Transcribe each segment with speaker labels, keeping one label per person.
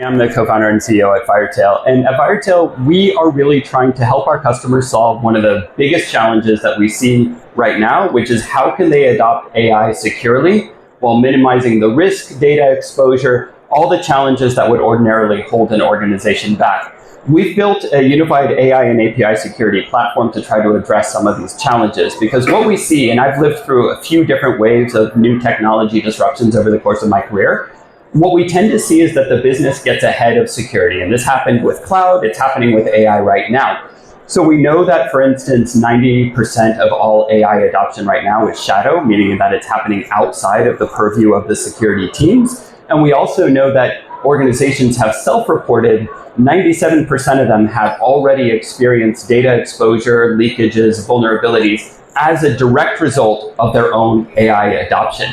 Speaker 1: I'm the co-founder and CEO at FireTail. And at FireTail, we are really trying to help our customers solve one of the biggest challenges that we see right now, which is how can they adopt AI securely while minimizing the risk, data exposure, all the challenges that would ordinarily hold an organization back. We've built a unified AI and API security platform to try to address some of these challenges, because what we see, and I've lived through a few different waves of new technology disruptions over the course of my career, what we tend to see is that the business gets ahead of security. And this happened with cloud, it's happening with AI right now. So we know that, for instance, 90% of all AI adoption right now is shadow, meaning that it's happening outside of the purview of the security teams. And we also know that organizations have self-reported 97% of them have already experienced data exposure, leakages, vulnerabilities as a direct result of their own AI adoption.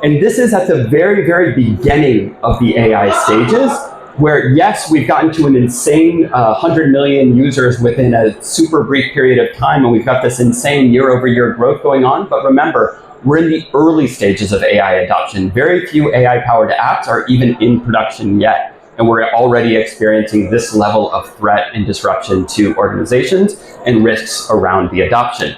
Speaker 1: And this is at the very, very beginning of the AI stages, where yes, we've gotten to an insane 100 million users within a super brief period of time, and we've got this insane year-over-year growth going on. But remember, we're in the early stages of AI adoption. Very few AI-powered apps are even in production yet, and we're already experiencing this level of threat and disruption to organizations and risks around the adoption.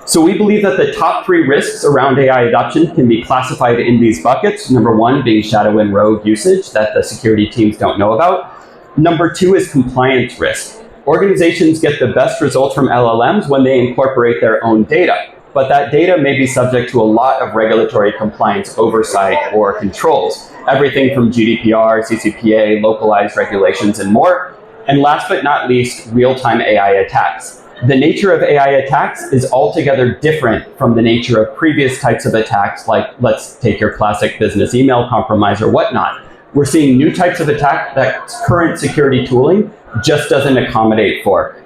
Speaker 1: So we believe that the top 3 risks around AI adoption can be classified in these buckets. Number 1 being shadow and rogue usage that the security teams don't know about. Number 2 is compliance risk. Organizations get the best results from LLMs when they incorporate their own data, but that data may be subject to a lot of regulatory compliance oversight or controls. Everything from GDPR, CCPA, localized regulations, and more. And last but not least, real-time AI attacks. The nature of AI attacks is altogether different from the nature of previous types of attacks, like let's take your classic business email compromise or whatnot. We're seeing new types of attack that current security tooling just doesn't accommodate for.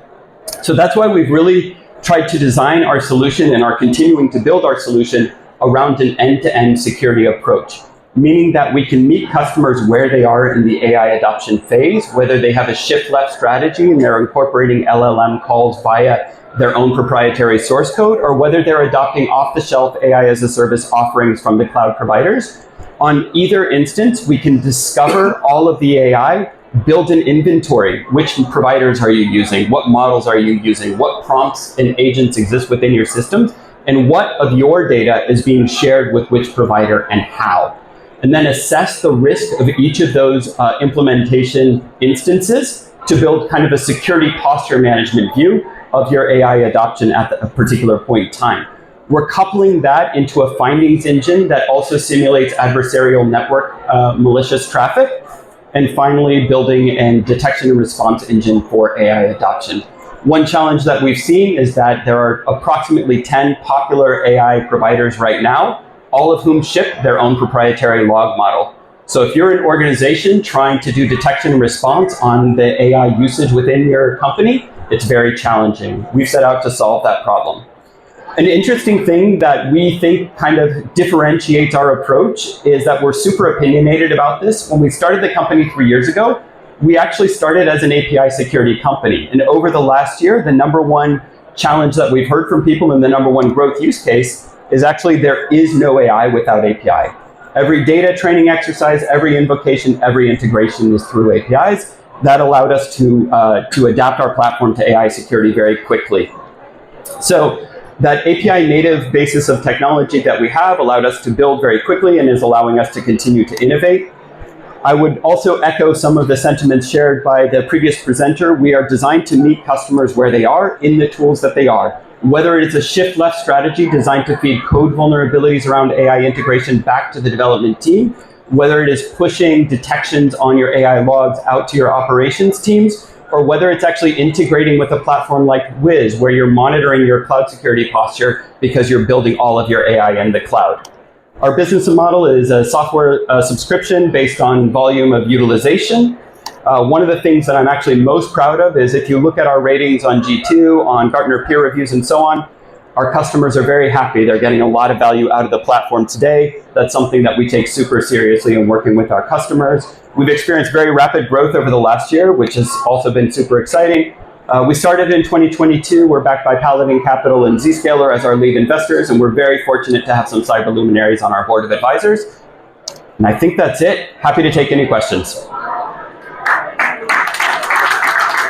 Speaker 1: So that's why we've really tried to design our solution and are continuing to build our solution around an end-to-end security approach, meaning that we can meet customers where they are in the AI adoption phase, whether they have a shift-left strategy and they're incorporating LLM calls via their own proprietary source code, or whether they're adopting off-the-shelf AI as a service offerings from the cloud providers. On either instance, we can discover all of the AI, build an inventory. Which providers are you using? What models are you using? What prompts and agents exist within your systems? And what of your data is being shared with which provider and how? And then assess the risk of each of those implementation instances to build kind of a security posture management view of your AI adoption at a particular point in time. We're coupling that into a findings engine that also simulates adversarial network malicious traffic. And finally, building a detection and response engine for AI adoption. One challenge that we've seen is that there are approximately 10 popular AI providers right now, all of whom ship their own proprietary log model. So if you're an organization trying to do detection and response on the AI usage within your company, it's very challenging. We've set out to solve that problem. An interesting thing that we think kind of differentiates our approach is that we're super opinionated about this. When we started the company 3 years ago, we actually started as an API security company. And over the last year, the number one challenge that we've heard from people and the number one growth use case is actually there is no AI without API. Every data training exercise, every invocation, every integration is through APIs. That allowed us to adapt our platform to AI security very quickly. So that API native basis of technology that we have allowed us to build very quickly and is allowing us to continue to innovate. I would also echo some of the sentiments shared by the previous presenter. We are designed to meet customers where they are in the tools that they are. Whether it's a shift-left strategy designed to feed code vulnerabilities around AI integration back to the development team, whether it is pushing detections on your AI logs out to your operations teams, or whether it's actually integrating with a platform like Wiz, where you're monitoring your cloud security posture because you're building all of your AI in the cloud. Our business model is a software subscription based on volume of utilization. One of the things that I'm actually most proud of is if you look at our ratings on G2, on Gartner peer reviews and so on, our customers are very happy. They're getting a lot of value out of the platform today. That's something that we take super seriously in working with our customers. We've experienced very rapid growth over the last year, which has also been super exciting. We started in 2022. We're backed by Paladin Capital and Zscaler as our lead investors, and we're very fortunate to have some cyber luminaries on our board of advisors. And I think that's it. Happy to take any questions.